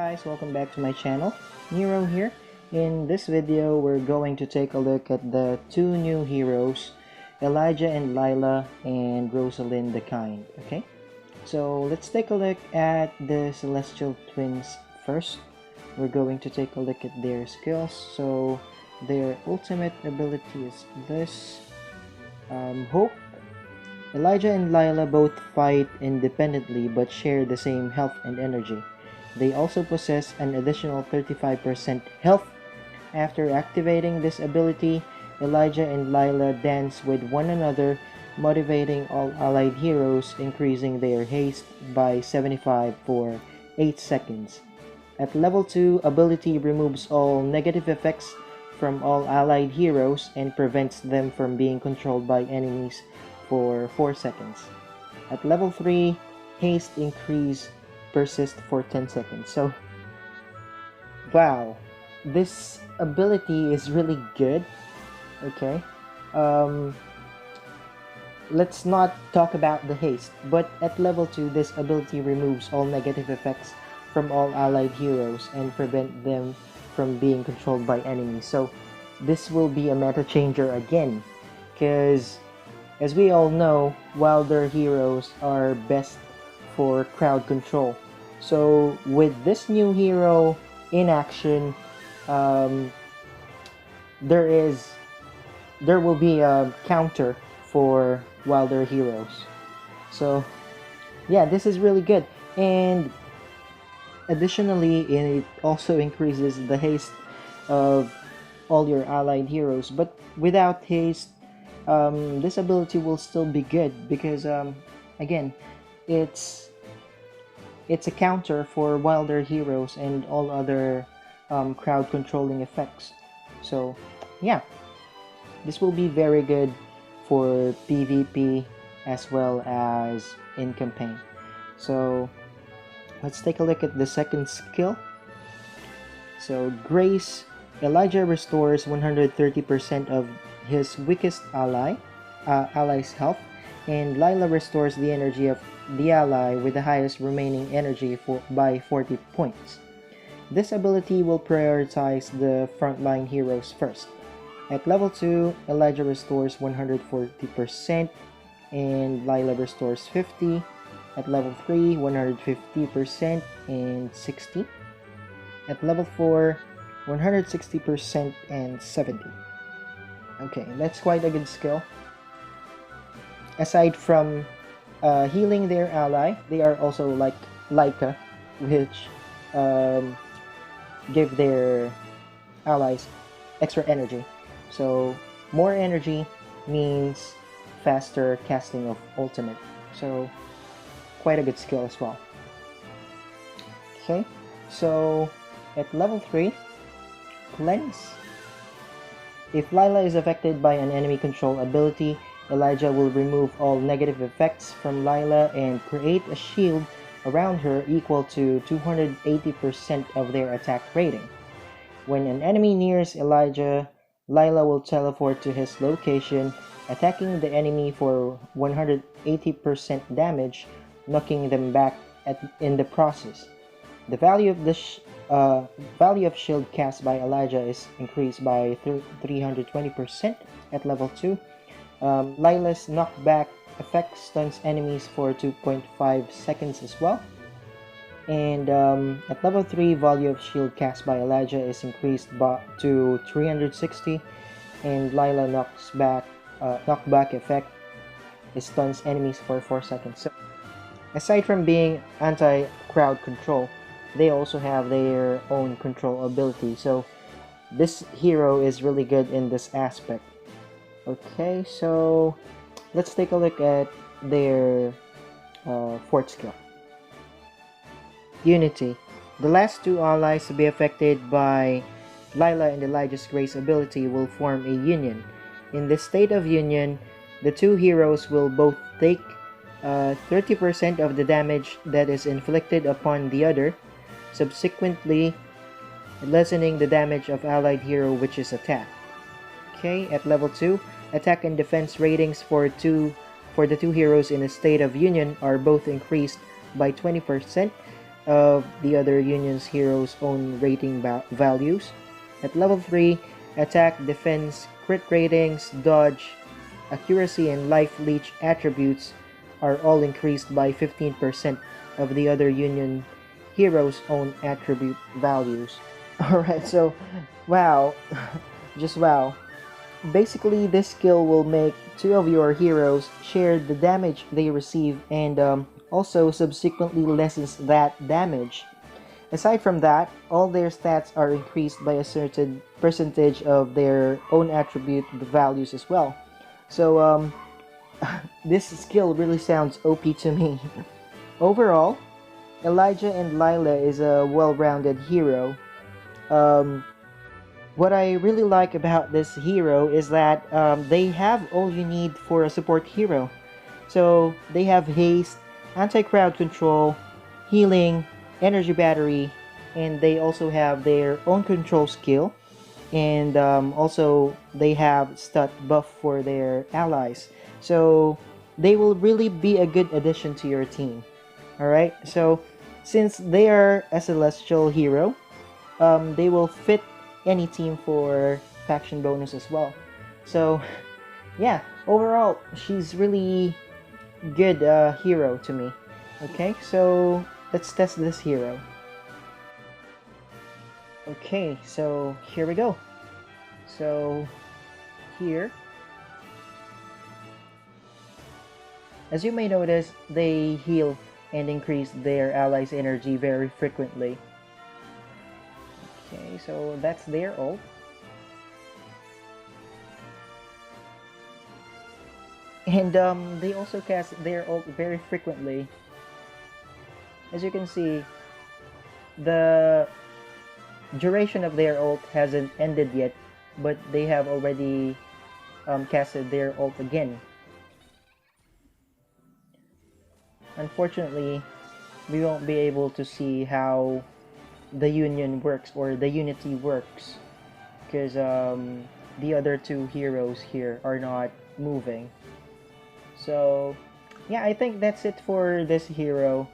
guys, welcome back to my channel. Nero here. In this video, we're going to take a look at the two new heroes, Elijah and Lila, and Rosaline the Kind. Okay, so let's take a look at the Celestial Twins first. We're going to take a look at their skills. So their ultimate ability is this. Hope. Elijah and Lila both fight independently but share the same health and energy. They also possess an additional 35% health. After activating this ability, Elijah and Lila dance with one another, motivating all allied heroes, increasing their haste by 75 for 8 seconds. At level 2, ability removes all negative effects from all allied heroes and prevents them from being controlled by enemies for 4 seconds. At level 3, haste increase persist for 10 seconds. So, wow, this ability is really good. Okay, let's not talk about the haste, but at level 2, this ability removes all negative effects from all allied heroes and prevent them from being controlled by enemies. So this will be a meta changer again, because as we all know, Wilder heroes are best for crowd control. So with this new hero in action, there will be a counter for Wilder heroes. So yeah, this is really good. And additionally, it also increases the haste of all your allied heroes. But without haste, this ability will still be good because again, it's a counter for Wilder heroes and all other crowd controlling effects. So yeah, this will be very good for PvP as well as in campaign. So let's take a look at the second skill. So Grace. Elijah restores 130% of his weakest ally's health, and Lila restores the energy of the ally with the highest remaining energy by 40 points. This ability will prioritize the frontline heroes first. At level 2, Elijah restores 140% and Lila restores 50%. At level 3, 150% and 60%. At level 4, 160% and 70%. Okay, that's quite a good skill. Aside from healing their ally, they are also like Lailah, which give their allies extra energy. So more energy means faster casting of ultimate. So quite a good skill as well. Okay, so at level 3, Cleanse. If Lila is affected by an enemy control ability, Elijah will remove all negative effects from Lila and create a shield around her equal to 280% of their attack rating. When an enemy nears Elijah, Lila will teleport to his location, attacking the enemy for 180% damage, knocking them back in the process. The value of this value of shield cast by Elijah is increased by 320% at level 2. Lila's knockback effect stuns enemies for 2.5 seconds as well. And at level 3, value of shield cast by Elijah is increased to 360, and Lila knockback effect stuns enemies for 4 seconds. So aside from being anti-crowd control, they also have their own control ability. So this hero is really good in this aspect. Okay, so let's take a look at their fourth skill. Unity. The last two allies to be affected by Lila and Elijah's Grace ability will form a union. In this state of union, the two heroes will both take 30% of the damage that is inflicted upon the other, subsequently lessening the damage of allied hero which is attacked. Okay, at level 2, attack and defense ratings for the two heroes in a state of union are both increased by 20%. of the other union's heroes' own rating values. At level 3, attack, defense, crit ratings, dodge, accuracy, and life leech attributes are all increased by 15% of the other union hero's own attribute values. Alright, so wow, just wow. Basically, this skill will make two of your heroes share the damage they receive and also subsequently lessens that damage. Aside from that, all their stats are increased by a certain percentage of their own attribute values as well. So this skill really sounds OP to me. Overall, Elijah and Lila is a well-rounded hero. What I really like about this hero is that they have all you need for a support hero. So they have haste, anti-crowd control, healing, energy battery, and they also have their own control skill. And also they have stat buff for their allies. So they will really be a good addition to your team. Alright, so since they are a celestial hero, they will fit any team for faction bonus as well. So yeah, overall she's really good hero to me. Okay, so let's test this hero. Okay, so here we go. So here, as you may notice, they heal and increase their allies' energy very frequently. Okay, so that's their ult. And they also cast their ult very frequently. As you can see, the duration of their ult hasn't ended yet, but they have already casted their ult again. Unfortunately, we won't be able to see how the union works or the unity works because the other two heroes here are not moving. So yeah, I think that's it for this hero,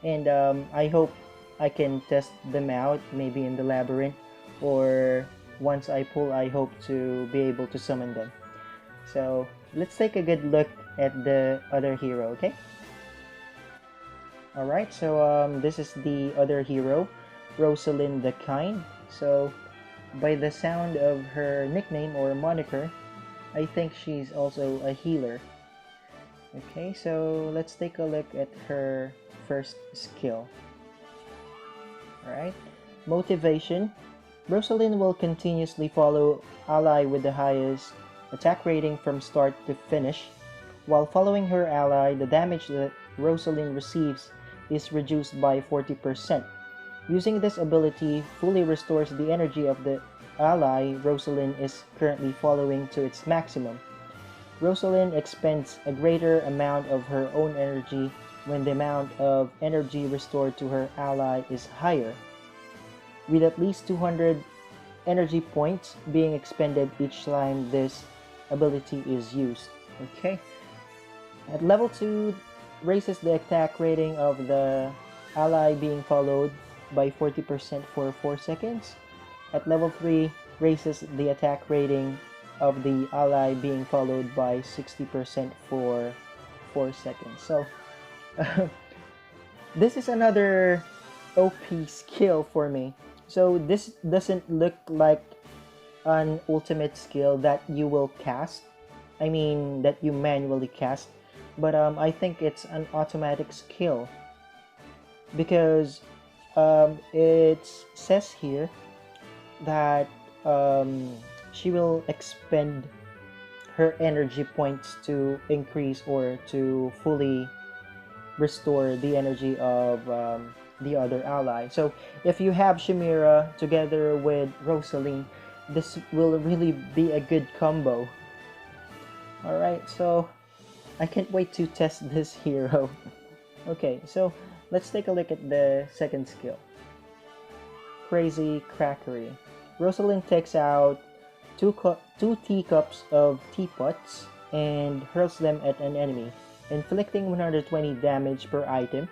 and I hope I can test them out maybe in the labyrinth, or once I pull, I hope to be able to summon them. So let's take a good look at the other hero, okay? Alright, so this is the other hero, Rosaline the Kind. So by the sound of her nickname or moniker, I think she's also a healer. Okay, so let's take a look at her first skill. Alright, motivation. Rosaline will continuously follow ally with the highest attack rating from start to finish. While following her ally, the damage that Rosaline receives is reduced by 40%. Using this ability fully restores the energy of the ally Rosaline is currently following to its maximum. Rosaline expends a greater amount of her own energy when the amount of energy restored to her ally is higher, with at least 200 energy points being expended each time this ability is used. Okay. At level 2, raises the attack rating of the ally being followed by 40% for 4 seconds. At level 3, raises the attack rating of the ally being followed by 60% for 4 seconds. So this is another OP skill for me. So this doesn't look like an ultimate skill that you will cast. I mean that you manually cast. But I think it's an automatic skill because it says here that she will expend her energy points to increase or to fully restore the energy of the other ally. So if you have Chimera together with Rosaline, this will really be a good combo. Alright, so I can't wait to test this hero. Okay, so let's take a look at the second skill. Crazy Crackery. Rosaline takes out two teacups of teapots and hurls them at an enemy, inflicting 120 damage per item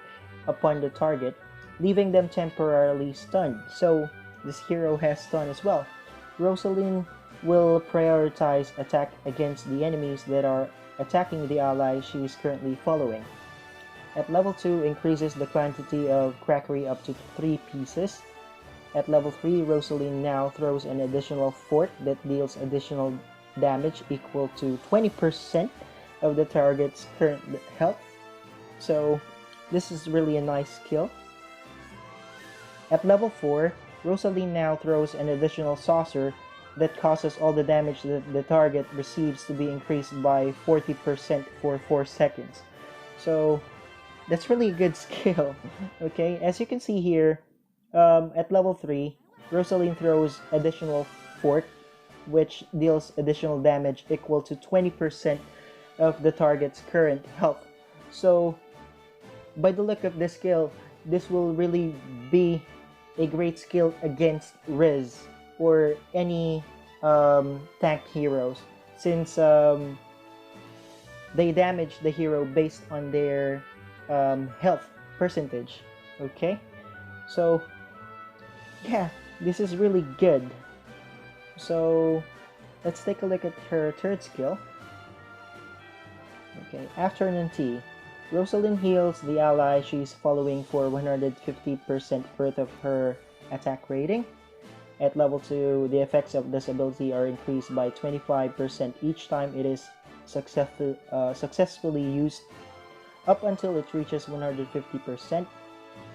upon the target. leaving them temporarily stunned. So this hero has stun as well. Rosaline will prioritize attack against the enemies that are attacking the ally she is currently following. At level 2, increases the quantity of crackery up to 3 pieces. At level 3, Rosaline now throws an additional fort that deals additional damage equal to 20% of the target's current health. So this is really a nice skill. At level 4, Rosaline now throws an additional saucer that causes all the damage that the target receives to be increased by 40% for 4 seconds. So that's really a good skill. Okay, as you can see here, at level 3, Rosaline throws additional fort, which deals additional damage equal to 20% of the target's current health. So by the look of this skill, this will really be a great skill against Riz or any tank heroes, since they damage the hero based on their health percentage. Okay, so yeah, this is really good. So let's take a look at her third skill. Okay, afternoon tea. Rosaline heals the ally she's following for 150% worth of her attack rating. At level 2, the effects of this ability are increased by 25% each time it is successfully used, up until it reaches 150%.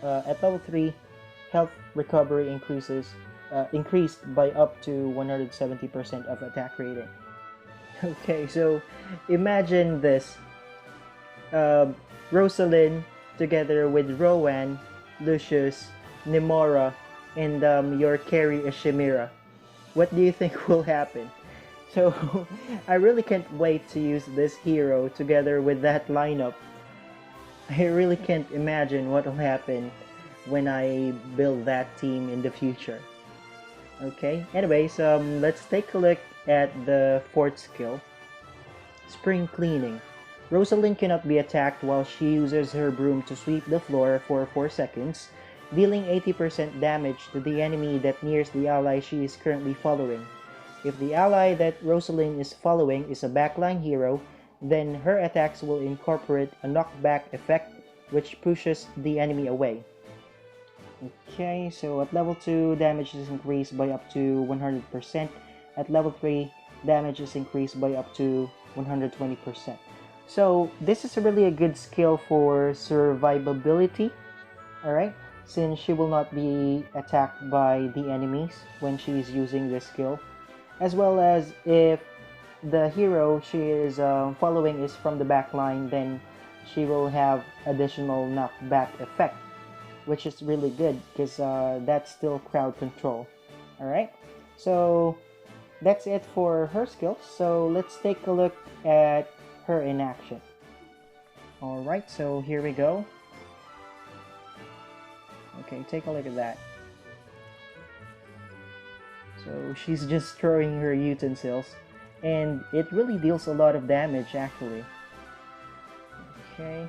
At level 3, health recovery increased by up to 170% of attack rating. Okay, so imagine this. Rosaline together with Rowan, Lucius, Nemora, and your carry is Chimera. What do you think will happen? So I really can't wait to use this hero together with that lineup. I really can't imagine what will happen when I build that team in the future. Okay, anyways, let's take a look at the fourth skill, Spring Cleaning. Rosaline cannot be attacked while she uses her broom to sweep the floor for 4 seconds, dealing 80% damage to the enemy that nears the ally she is currently following. If the ally that Rosaline is following is a backline hero, then her attacks will incorporate a knockback effect which pushes the enemy away. Okay, so at level 2, damage is increased by up to 100%. At level 3, damage is increased by up to 120%. So this is really a good skill for survivability, alright, since she will not be attacked by the enemies when she is using this skill, as well as if the hero she is following is from the back line, then she will have additional knockback effect, which is really good because that's still crowd control. Alright, so that's it for her skills. So let's take a look at her in action. Alright, so here we go. Okay, take a look at that. So she's just throwing her utensils, and it really deals a lot of damage actually. Okay,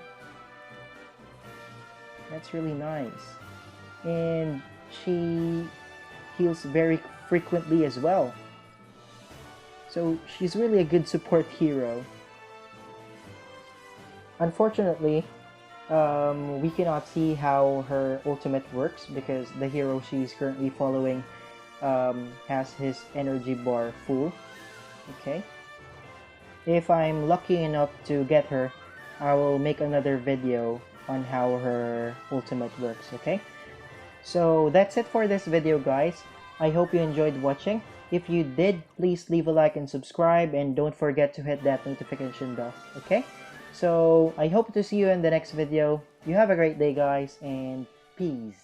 that's really nice. And she heals very frequently as well. So she's really a good support hero. Unfortunately, we cannot see how her ultimate works because the hero she's currently following has his energy bar full. Okay. If I'm lucky enough to get her, I will make another video on how her ultimate works. Okay. So that's it for this video, guys. I hope you enjoyed watching. If you did, please leave a like and subscribe, and don't forget to hit that notification bell. Okay. So I hope to see you in the next video. You have a great day, guys, and peace.